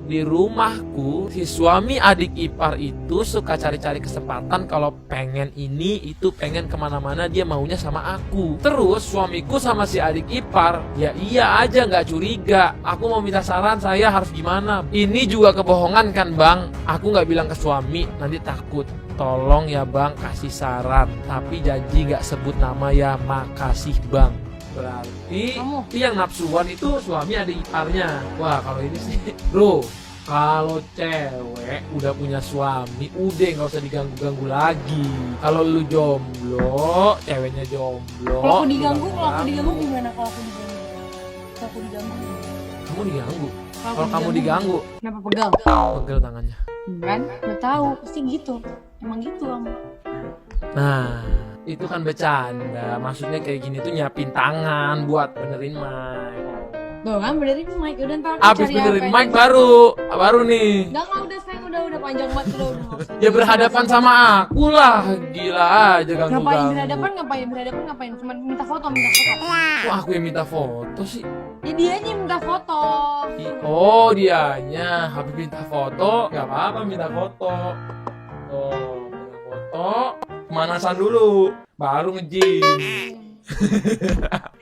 di rumahku si suami adik ipar itu suka cari-cari kesempatan kalau pengen ini itu pengen kemana-mana dia maunya sama aku. Terus suamiku sama si adik ipar ya iya aja nggak curiga. Aku mau minta saran saya harus gimana. Ini juga kebohongan kan bang? Aku nggak bilang ke suami nanti takut. Tolong ya bang kasih saran. Tapi janji nggak sebut nama ya. Makasih bang. Berarti yang nafsuan itu suami adik iparnya. Wah kalau ini sih bro, kalau cewek udah punya suami udah nggak usah diganggu-ganggu lagi. Kalau lu jomblo, ceweknya jomblo. Kalau aku diganggu gimana kalau aku diganggu? Kalau aku diganggu Kamu diganggu. Kalau kamu diganggu kenapa pegal? pegel tangannya. Kan udah tahu pasti gitu. Emang gitu kamu. Nah itu kan bercanda. Maksudnya kayak gini tuh nyiapin tangan buat benerin mic. Tuh kan benerin mic udah ntar aku Abis cari benerin apa mic yang- baru nih. Enggak udah sayang udah panjang banget udah. Ya berhadapan sama aku lah. Gila aja Ngapain ganggu-ganggu. berhadapan ngapain? Cuma minta foto. Kok aku yang minta foto sih? Ya dia nih minta foto. Oh dianya habis minta foto. Gak apa-apa minta foto. Oh minta foto. Pemanasan dulu. Baru nge-gym.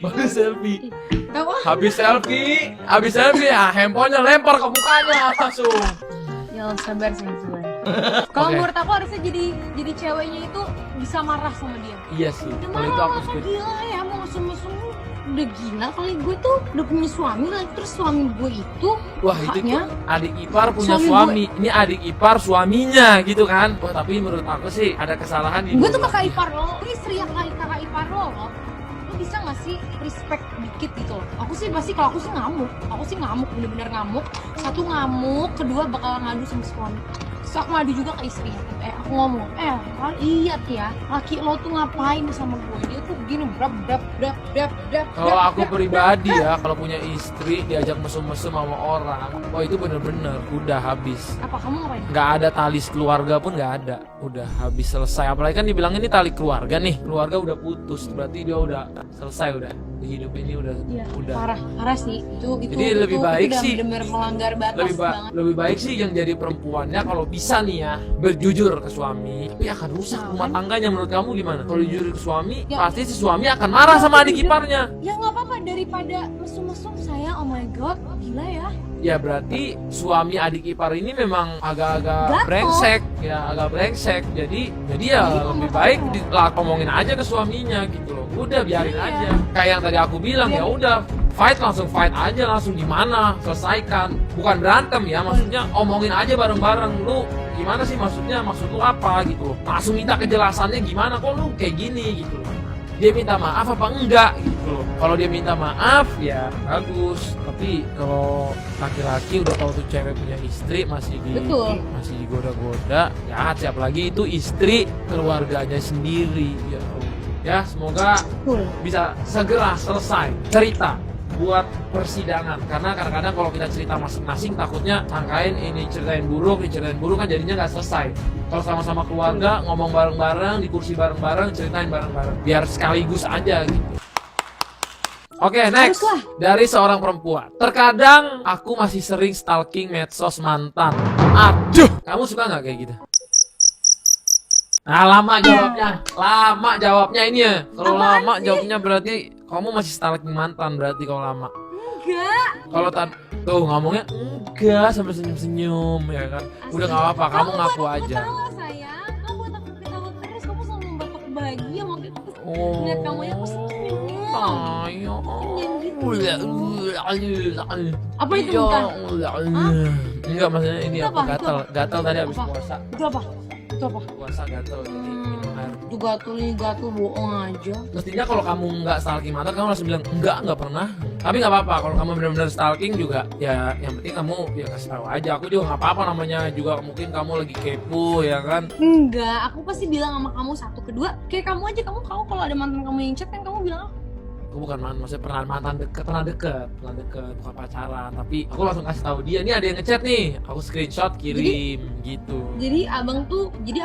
Baru selfie. Tahu? Habis selfie ya handphonenya lempar ke mukanya langsung. Ya sabar. Kalau Oke. menurut aku harusnya jadi ceweknya itu bisa marah sama dia. Iya sih. Udah Kalau itu aku marah setuju. gila ya mau mesum-mesum udah gila kali gue tuh udah punya suami lagi terus suami gue itu Wah itu haknya tuh adik ipar punya Suami suami. Ini adik ipar suaminya gitu kan. Wah tapi menurut aku sih ada kesalahan di gue dua tuh belah kakak pihak. ipar lo, lu istri yang kakak ipar lo bisa gak sih respect dikit gitu loh. Aku sih pasti kalau aku sih ngamuk bener-bener ngamuk. Satu ngamuk, kedua bakal ngadu sama suami. Terus aku ngadu juga ke istrinya. Aku ngomong, lihat ya, laki lo tuh ngapain sama gue? Dia tuh begini, brap. Kalau aku pribadi ya, kalau punya istri diajak mesum-mesum sama orang, wah itu bener-bener udah habis. Apa kamu ngapain? Nggak ada tali keluarga pun nggak ada, udah habis selesai. Apalagi kan dibilang ini tali keluarga nih, keluarga udah putus, berarti dia udah selesai udah di hidup ini udah. Parah sih Jadi lebih baik udah sih bener-bener melanggar batas banget. lebih baik sih yang jadi perempuannya kalau bisa nih ya berjujur ke suami, tapi akan rusak rumah tangganya. Menurut kamu gimana? Kalau jujur ke suami, Ya. pasti si suami akan marah sama adik iparnya. Ya nggak apa-apa daripada mesum-mesum saya. Oh my god, gila ya. Ya berarti suami adik ipar ini memang agak-agak Gatel. brengsek, ya agak brengsek. Jadi ya lebih baik ngomongin aja ke suaminya gitu loh. Udah biarin Iya. aja. Kayak yang tadi aku bilang ya udah fight aja langsung gimana selesaikan. Bukan berantem ya, maksudnya omongin aja bareng-bareng. Lu gimana sih maksudnya? Maksud lu apa gitu loh. Langsung minta kejelasannya gimana kok lu kayak gini gitu loh. Dia minta maaf apa enggak gitu loh. Kalau dia minta maaf ya bagus, tapi kalau laki-laki udah tahu tuh cewek punya istri masih digoda-goda ya siap lagi itu istri keluarganya sendiri ya. Ya semoga bisa segera selesai cerita buat persidangan, karena kadang-kadang kalau kita cerita masing-masing takutnya sangkain ini ceritain buruk kan jadinya nggak selesai. Kalau sama-sama keluarga ngomong bareng-bareng di kursi bareng-bareng ceritain bareng-bareng biar sekaligus aja gitu. Oke, next. Haruslah. Dari seorang perempuan. Terkadang aku masih sering stalking medsos mantan. Aduh, kamu suka nggak kayak gitu? Nah, lama jawabnya ini ya. Kalau Apaan lama sih? jawabnya berarti kamu masih stalking mantan berarti kalau lama. Enggak. Kalau tuh ngomongnya enggak sampai senyum-senyum ya kan. Udah nggak apa-apa, kamu ngaku aja. Ketawa sayang, kamu buat aku ketawa terus, kamu selalu membuat aku bahagia waktu itu. Oh. Ngeliat kamu ya aku senyum. Ayo. Apa itu Iya. bukan? Enggak maksudnya ini Itu apa apa? Itu gatal tadi habis Apa? puasa. Itu apa? Puasa gatal jadi minum air. Itu gatul bohong aja. Mestinya kalau kamu nggak stalking mantan kamu langsung bilang nggak pernah. Tapi nggak apa-apa kalau kamu benar-benar stalking juga ya yang penting kamu ya kasih tahu aja. Aku juga nggak apa-apa namanya juga mungkin kamu lagi kepo ya kan. Enggak, aku pasti bilang sama kamu satu, kedua kayak kamu aja, kamu kalau ada mantan kamu yang chat kan kamu bilang Aku bukan maksudnya pernah deket bukan pacaran, tapi aku langsung kasih tahu dia nih ada yang ngechat nih, aku screenshot kirim gitu. jadi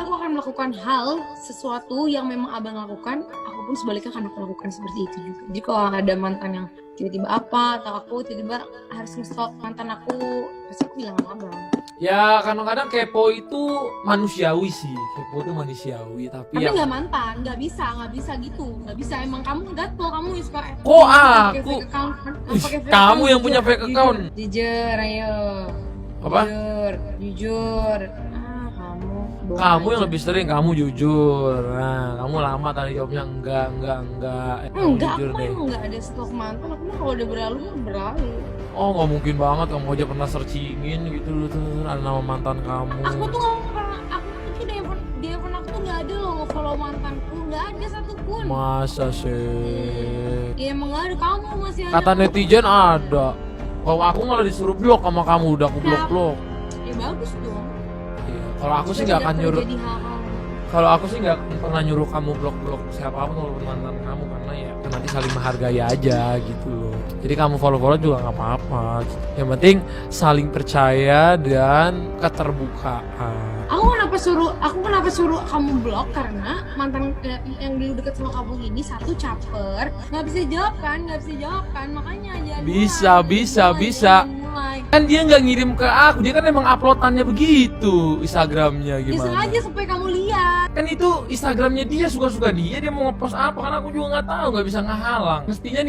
aku akan melakukan hal sesuatu yang memang abang lakukan, aku pun sebaliknya akan aku lakukan seperti itu juga. Jadi kalau ada mantan yang tiba-tiba apa atau aku tiba-tiba harus nge-stalk mantan aku, pasti aku bilang sama abang. Ya kadang-kadang kepo itu manusiawi sih, kepo itu manusiawi, tapi Tapi ya nggak mantan, nggak bisa gitu, nggak bisa. Emang kamu gatel, kamu yang suka. Kok pakai aku? fake account, Ih, pakai fake kamu account, yang punya jujur, fake account. Jujur, ayo. Apa? Jujur. Kamu. bohong Kamu yang aja. lebih sering, kamu jujur. Nah, kamu lama tadi jawabnya enggak. Kamu Enggak, jujur aku deh. emang nggak ada stok mantan. Aku mah kalau udah berlalu mah berlalu. Oh, nggak mungkin banget kamu aja pernah searchingin gitu tuh ada nama mantan kamu. Aku tuh nggak pernah. Aku tuh di handphone aku tuh nggak ada loh nge-follow mantanku. Nggak ada satupun. Masa sih? Ya emang nggak ada, kamu masih ada. Kata netizen ada. Kalau aku malah disuruh blok sama kamu, udah aku blok. Ya bagus dong. Iya. Kalau aku sih Supaya nggak tidak akan nyuruh. terjadi hal-hal. Kalau aku sih nggak pernah nyuruh kamu blok siapapun walaupun mantan kamu, karena ya nanti saling menghargai aja gitu loh. Jadi kamu follow juga nggak apa-apa. Yang penting saling percaya dan keterbukaan. Aku kenapa suruh kamu blok karena mantan yang dulu deket sama kamu ini satu caper, nggak bisa jawab kan, makanya jangan Bisa. mulai. Kan dia nggak ngirim ke aku, dia kan emang uploadannya begitu Instagramnya Ya gimana? sengaja supaya kamu lihat. Kan itu Instagramnya dia, suka-suka dia mau ngepost apa, kan aku juga nggak tahu, nggak bisa ngehalang. Mestinya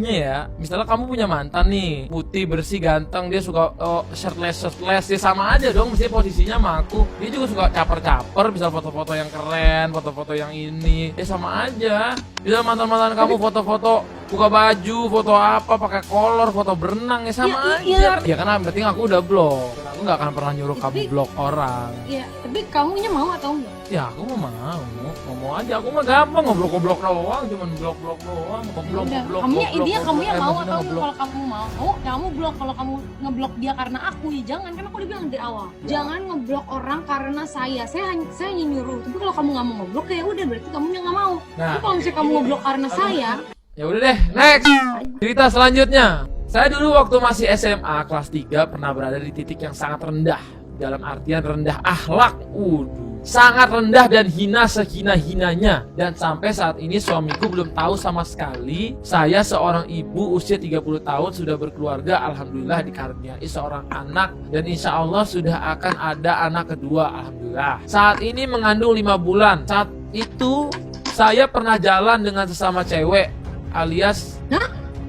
ya misalnya kamu punya mantan nih, putih bersih ganteng, dia suka shirtless dia sama aja dong, mestinya posisinya sama aku. Dia juga suka caper bisa foto-foto yang keren, foto-foto yang ini, ya sama aja. Bisa mantan kamu foto-foto buka baju, foto apa, pakai kolor, foto berenang, ya sama aja. Ya karena penting aku udah blok. Aku nggak akan pernah nyuruh kamu blok orang. Ya, tapi kamunya mau atau enggak? Ya aku mau aja, aku mah gampang ngoblok doang, cuman blok doang, Udah, kamunya mau atau enggak? Kalau kamu mau, kamu blok. Kalau kamu ngeblok dia karena aku, ya jangan, kan aku udah bilang dari awal. Jangan ngeblok orang karena saya hanya nyuruh. Tapi kalau kamu nggak mau ngeblok, ya udah berarti kamu yang nggak mau. Nah, Tapi kalau misalnya kamu ngeblok karena saya, ya udah deh, next. Cerita selanjutnya. Saya dulu waktu masih SMA kelas 3 pernah berada di titik yang sangat rendah. Dalam artian rendah akhlak. Sangat rendah dan hina sehina-hinanya. Dan sampai saat ini suamiku belum tahu sama sekali saya seorang ibu usia 30 tahun sudah berkeluarga, alhamdulillah dikaruniai seorang anak, dan insya Allah sudah akan ada anak kedua, alhamdulillah. Saat ini mengandung 5 bulan. Saat itu saya pernah jalan dengan sesama cewek alias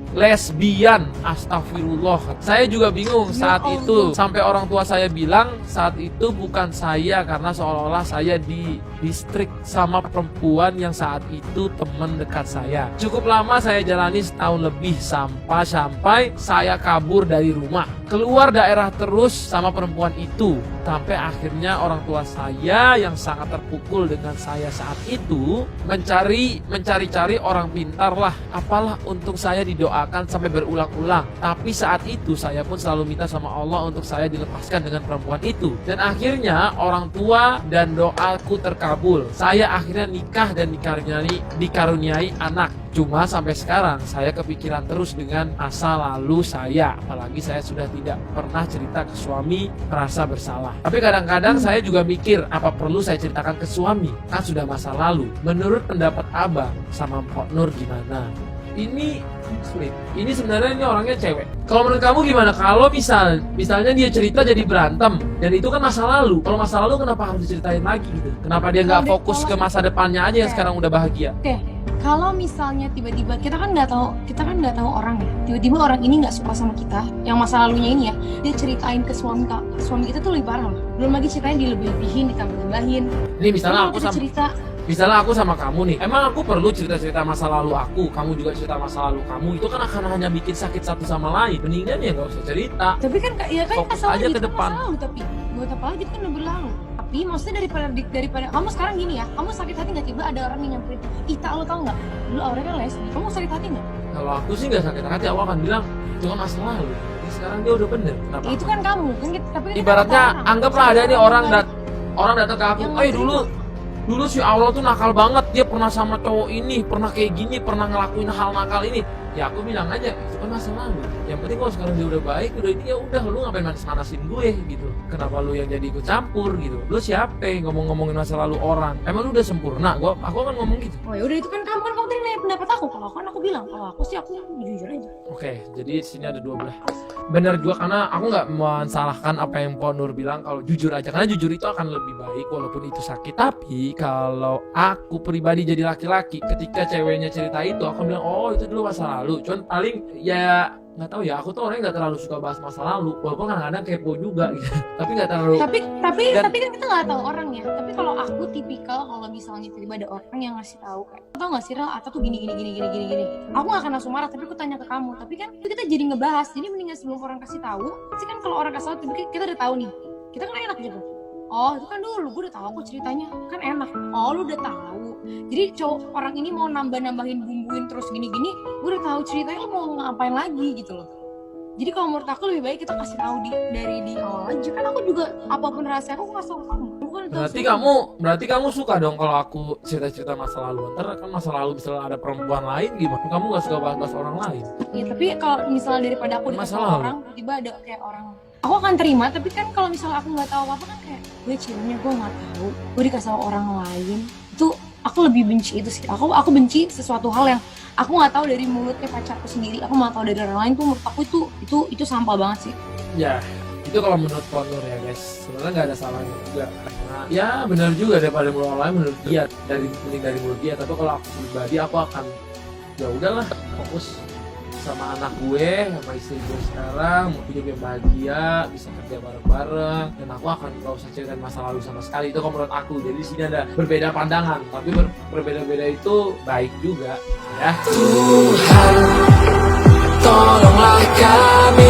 lesbian, astagfirullah. Saya juga bingung saat itu. Sampai orang tua saya bilang saat itu bukan saya, karena seolah-olah saya di distrik sama perempuan yang saat itu teman dekat saya. Cukup lama saya jalani setahun lebih sampai saya kabur dari rumah, keluar daerah terus sama perempuan itu, sampai akhirnya orang tua saya yang sangat terpukul dengan saya saat itu mencari-cari orang pintar lah, apalah untuk saya didoakan sampai berulang-ulang. Tapi saat itu saya pun selalu minta sama Allah untuk saya dilepaskan dengan perempuan itu, dan akhirnya orang tua dan doaku terkabul. Saya akhirnya nikah dan dikaruniai anak. Cuma sampai sekarang saya kepikiran terus dengan masa lalu saya. Apalagi saya sudah tidak pernah cerita ke suami, merasa bersalah. Tapi kadang-kadang saya juga mikir, apa perlu saya ceritakan ke suami? Kan sudah masa lalu. Menurut pendapat Abang sama Mpok Nur gimana? Ini sebenarnya ini orangnya cewek. Kalau menurut kamu gimana? Kalau misalnya dia cerita jadi berantem, dan itu kan masa lalu. Kalau masa lalu kenapa harus diceritain lagi gitu? Kenapa dia nggak fokus ke masa depannya aja yang sekarang udah bahagia? Oke, kalau misalnya tiba-tiba kita kan nggak tahu orang ya. Tiba-tiba orang ini nggak suka sama kita, yang masa lalunya ini ya, dia ceritain ke suami kita tuh lebih parah loh. Belum lagi ceritanya dilebih-lebihin, ditambah-tambahin. Ini misalnya Kalau aku sama kamu nih, emang aku perlu cerita-cerita masa lalu aku, kamu juga cerita masa lalu kamu, itu kan akan hanya bikin sakit satu sama lain. Mendingan ya nggak usah cerita. Tapi kan Fokus masa aja lalu ke itu depan. masa lalu, tapi buat apa lagi, itu kan udah berlalu. Tapi maksudnya daripada kamu sekarang gini ya, kamu sakit hati nggak tiba ada orang yang nyamperin, Ita lo tau nggak, dulu auranya lesbi, kamu sakit hati nggak? Kalau aku sih nggak sakit hati, aku akan bilang itu kan masa lalu. Ini sekarang dia udah bener. Kenapa? Ya, itu kan kamu kan, tapi kan Ibaratnya orang. anggaplah ada nih orang datang ke aku, Yang dulu si Allah tuh nakal banget, dia pernah sama cowok ini, pernah kayak gini, pernah ngelakuin hal nakal ini. ya aku bilang aja itu kan masa lalu. Yang penting kalau sekarang dia udah baik, udah ini ya udah, lu ngapain manas-manasin gue gitu. Kenapa lu yang jadi ikut campur gitu? Lu siapa ngomong-ngomongin masa lalu orang? Emang lu udah sempurna? Aku akan ngomong gitu. Oh ya udah, itu kan kamu tadi nanya pendapat aku. Kalau aku bilang kalau aku sih aku jujur aja. Oke, jadi di sini ada dua belah. Benar juga, karena aku nggak mensalahkan apa yang Pak Nur bilang kalau jujur aja, karena jujur itu akan lebih baik walaupun itu sakit. Tapi kalau aku pribadi jadi laki-laki, ketika ceweknya cerita itu, aku bilang oh itu dulu masa lalu. Cuman paling ya nggak tahu ya, aku tuh orangnya nggak terlalu suka bahas masa lalu, walaupun kadang-kadang kepo juga gitu. Tapi nggak terlalu. Tapi kan kita nggak tahu orangnya. Tapi kalau aku tipikal, kalau misalnya tiba-tiba ada orang yang ngasih tahu kayak, tau nggak sih Rel, Ata tuh gini, aku nggak akan langsung marah, tapi aku tanya ke kamu. Tapi kan kita jadi ngebahas, jadi mendingan sebelum orang kasih tahu. Sih kan kalau orang kasih tahu, kita udah tahu nih, kita kan enak gitu. Oh itu kan dulu gue udah tahu kok ceritanya, kan enak. Oh lu udah tahu. Jadi cowok orang ini mau nambahin bumbuin terus gini-gini, gue udah tahu ceritanya, lu mau ngapain lagi gitu loh. Jadi kalau menurut aku lebih baik kita kasih tahu dari di awal aja. Kan aku juga apapun rahasia aku kasih tahu kamu. Bukan Berarti kamu suka dong kalau aku cerita-cerita masa lalu. Ntar kan masa lalu misalnya ada perempuan lain gimana? Kamu gak suka bahas orang lain? Ya tapi kalau misalnya daripada aku dikasih orang, tiba-tiba ada kayak orang, aku akan terima. Tapi kan kalau misalnya aku nggak tahu apa-apa kan kayak gue ceweknya, gue nggak tahu, gue dikasih tahu orang lain, itu aku lebih benci itu sih. Aku benci sesuatu hal yang aku nggak tahu dari mulutnya pacarku sendiri, aku nggak tahu dari orang lain. Tuh menurut aku itu sampah banget sih. Ya itu kalau menurut Pak Nur ya guys, sebenarnya nggak ada salahnya juga, karena ya benar juga daripada mulut orang lain menurut dia, dari mulut dia. Tapi kalau aku pribadi, aku akan ya udahlah fokus sama anak gue, sama istri gue sekarang, mau hidup yang bahagia, bisa kerja bareng-bareng, dan aku akan gak usah ceritain masa lalu sama sekali. Itu kalau menurut aku. Jadi di sini ada berbeda pandangan, tapi berbeda-beda itu baik juga ya. Tuhan, tolonglah kami